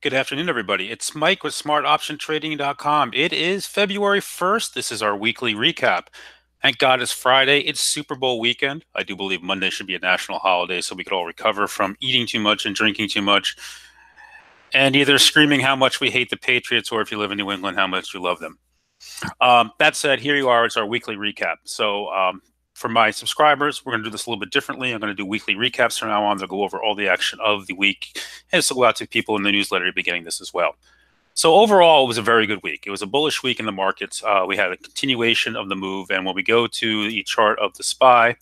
Good afternoon, everybody. It's Mike with smartoptiontrading.com. It is February 1st. This is our weekly recap. Thank God it's Friday. It's Super Bowl weekend. I do believe Monday should be a national holiday so we could all recover from eating too much and drinking too much and either screaming how much we hate the Patriots or if you live in New England, how much you love them. That said, here you are. It's our weekly recap. So for my subscribers, we're going to do this a little bit differently. I'm going to do weekly recaps from now on. They'll go over all the action of the week. And this will go out to people in the newsletter at the beginning of this as well. So overall, it was a very good week. It was a bullish week in the markets. We had a continuation of the move. And when we go to the chart of the SPY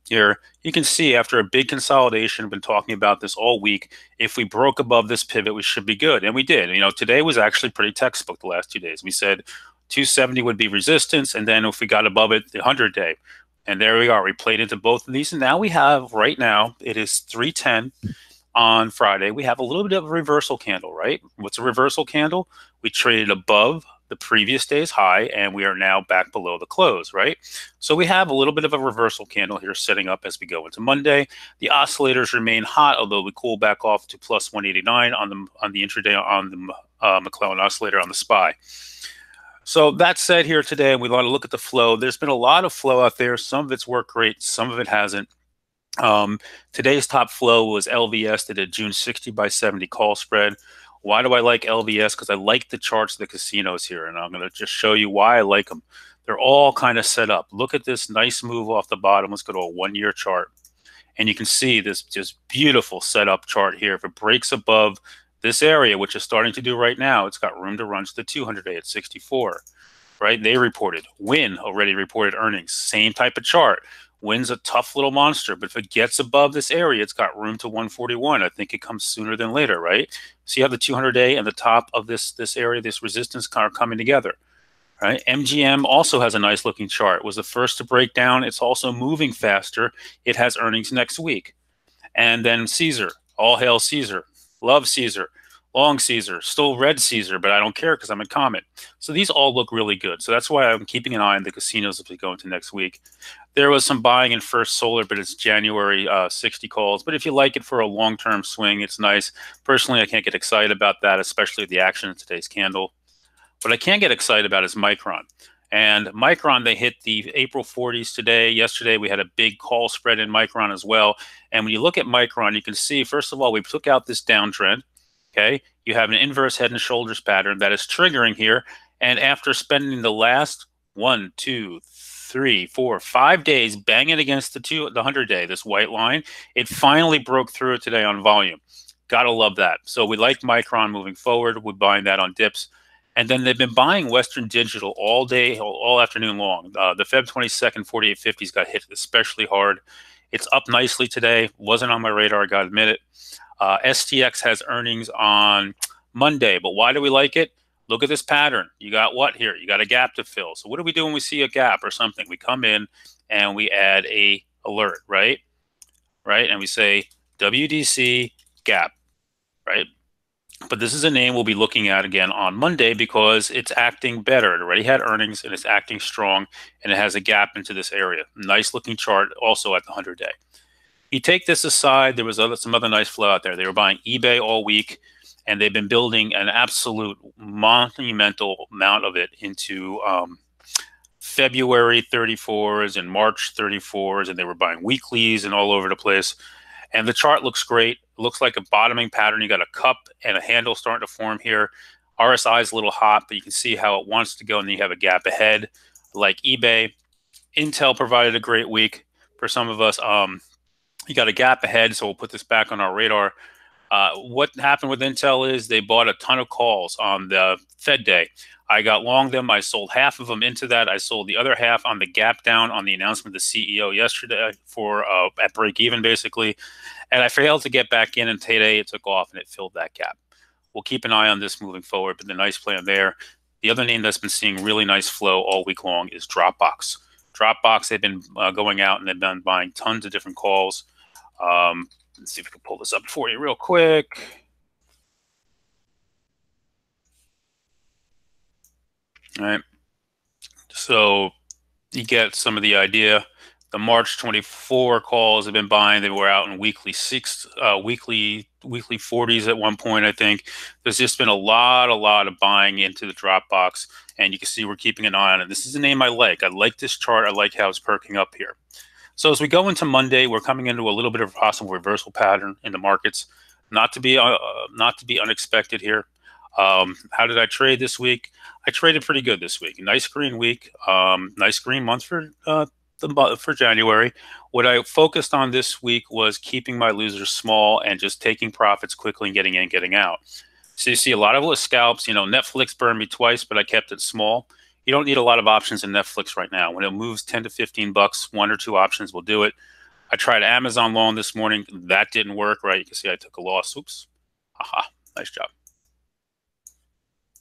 here, you can see after a big consolidation, I've been talking about this all week. If we broke above this pivot, we should be good. And we did. You know, today was actually pretty textbook the last 2 days. We said 270 would be resistance. And then if we got above it, the 100-day. And there we are. We played into both of these. And now we have, right now, it is 310 on Friday. We have a little bit of a reversal candle, right? What's a reversal candle? We traded above the previous day's high, and we are now back below the close, right? So we have a little bit of a reversal candle here setting up as we go into Monday. The oscillators remain hot, although we cool back off to plus 189 on the intraday on the McClellan oscillator on the SPY. So that said, here today, we want to look at the flow. There's been a lot of flow out there. Some of it's worked great, some of it hasn't. Today's top flow was LVS that did June 60 by 70 call spread. Why do I like LVS? Because I like the charts of the casinos here, and I'm going to just show you why I like them. They're all kind of set up. Look at this nice move off the bottom. Let's go to a one-year chart. And you can see this just beautiful setup chart here. If it breaks above this area, which is starting to do right now, it's got room to run to the 200-day at 64, right? They reported. Wynn already reported earnings. Same type of chart. Wynn's a tough little monster, but if it gets above this area, it's got room to 141. I think it comes sooner than later, right? So you have the 200-day and the top of this area, this resistance are coming together, right? MGM also has a nice looking chart. It was the first to break down. It's also moving faster. It has earnings next week. And then Caesar, all hail Caesar, love Caesar, long Caesar, still red Caesar, but I don't care because I'm a Comet. So these all look really good. So that's why I'm keeping an eye on the casinos as we go into next week. There was some buying in First Solar, but it's January 60 calls. But if you like it for a long-term swing, it's nice. Personally, I can't get excited about that, especially the action in today's candle. What I can get excited about is Micron. And Micron, they hit the April 40s today. Yesterday, we had a big call spread in Micron as well. And when you look at Micron, you can see, first of all, we took out this downtrend. Okay, you have an inverse head and shoulders pattern that is triggering here. And after spending the last 1, 2, 3, 4, 5 days banging against the 100-day, this white line, it finally broke through it today on volume. Gotta love that. So we like Micron moving forward. We're buying that on dips. And then they've been buying Western Digital all day, all afternoon long. The Feb 22nd 4850s got hit especially hard. It's up nicely today. Wasn't on my radar, I got to admit it. STX has earnings on Monday, but why do we like it? Look at this pattern. You got what here? You got a gap to fill. So what do we do when we see a gap or something? We come in and we add a alert, right? Right? And we say WDC gap, right? But this is a name we'll be looking at again on Monday because it's acting better. It already had earnings and it's acting strong, and it has a gap into this area. Nice looking chart also at the 100-day. You take this aside, there was some other nice flow out there. They were buying eBay all week, and they've been building an absolute monumental amount of it into February 34s and March 34s, and they were buying weeklies and all over the place. And the chart looks great. It looks like a bottoming pattern. You got a cup and a handle starting to form here. RSI is a little hot, but you can see how it wants to go, and then you have a gap ahead like eBay. Intel provided a great week for some of us. You got a gap ahead, so we'll put this back on our radar. What happened with Intel is they bought a ton of calls on the Fed day. I got long them. I sold half of them into that. I sold the other half on the gap down on the announcement of the CEO yesterday for at break even, basically. And I failed to get back in, and today it took off and it filled that gap. We'll keep an eye on this moving forward, but the nice plan there. The other name that's been seeing really nice flow all week long is Dropbox. Dropbox, they've been going out and they've been buying tons of different calls. Let's see if we can pull this up for you real quick. All right. So you get some of the idea. The March 24 calls have been buying. They were out in weekly 40s at one point, I think. There's just been a lot of buying into the drop box, and you can see we're keeping an eye on it. This is a name I like. I like this chart. I like how it's perking up here. So as we go into Monday, we're coming into a little bit of a possible reversal pattern in the markets. Not to be unexpected here. How did I trade this week? I traded pretty good this week. Nice green week. Nice green month for January. What I focused on this week was keeping my losers small and just taking profits quickly and getting in, getting out. So you see a lot of it was scalps. You know, Netflix burned me twice, but I kept it small. You don't need a lot of options in Netflix right now. When it moves 10 to 15 bucks, one or two options will do it. I tried Amazon long this morning. That didn't work, right? You can see I took a loss. Oops. Aha. Nice job.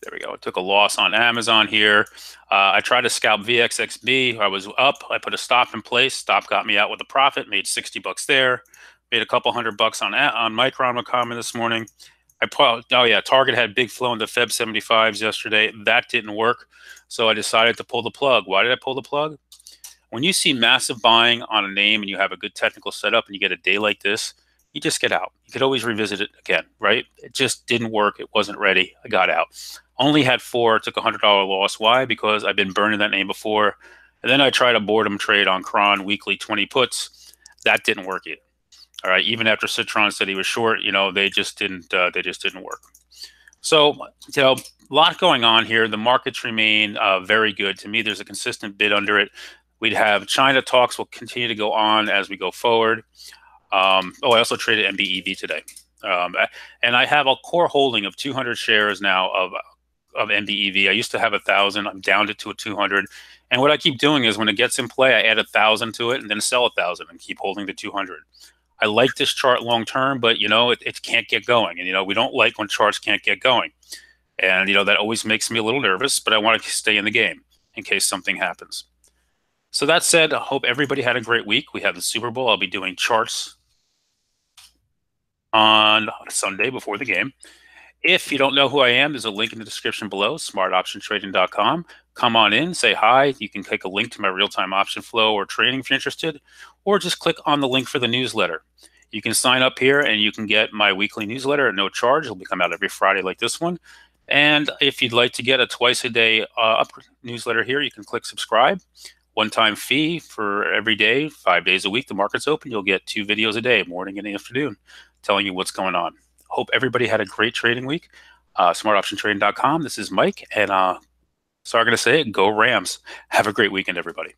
There we go. I took a loss on Amazon here. I tried to scalp VXXB. I was up. I put a stop in place. Stop got me out with a profit. Made 60 bucks there. Made a couple $100 on Micron Common this morning. Target had big flow into Feb 75s yesterday. That didn't work. So I decided to pull the plug. Why did I pull the plug? When you see massive buying on a name and you have a good technical setup and you get a day like this, you just get out. You could always revisit it again, right? It just didn't work. It wasn't ready. I got out. Only had 4, took a $100 loss. Why? Because I've been burning that name before. And then I tried a boredom trade on Cron, weekly 20 puts. That didn't work either. All right, even after Citron said he was short, you know, they just didn't work. So, you know, a lot going on here. The markets remain very good. To me, there's a consistent bid under it. We'd have China talks will continue to go on as we go forward. I also traded MBEV today. And I have a core holding of 200 shares now of MBEV. I used to have 1,000. I'm down to 200. And what I keep doing is when it gets in play, I add 1,000 to it and then sell 1,000 and keep holding the 200. I like this chart long term, but, you know, it can't get going. And, you know, we don't like when charts can't get going. And, you know, that always makes me a little nervous, but I want to stay in the game in case something happens. So that said, I hope everybody had a great week. We have the Super Bowl. I'll be doing charts on Sunday before the game. If you don't know who I am, there's a link in the description below, smartoptiontrading.com. Come on in, say hi. You can click a link to my real-time option flow or trading if you're interested, or just click on the link for the newsletter. You can sign up here and you can get my weekly newsletter at no charge. It'll come out every Friday like this one. And if you'd like to get a twice-a-day newsletter here, you can click subscribe. One-time fee for every day, 5 days a week. The market's open. You'll get 2 videos a day, morning and afternoon, telling you what's going on. Hope everybody had a great trading week. Smartoptiontrading.com. This is Mike, and sorry I'm going to say it, go Rams. Have a great weekend, everybody.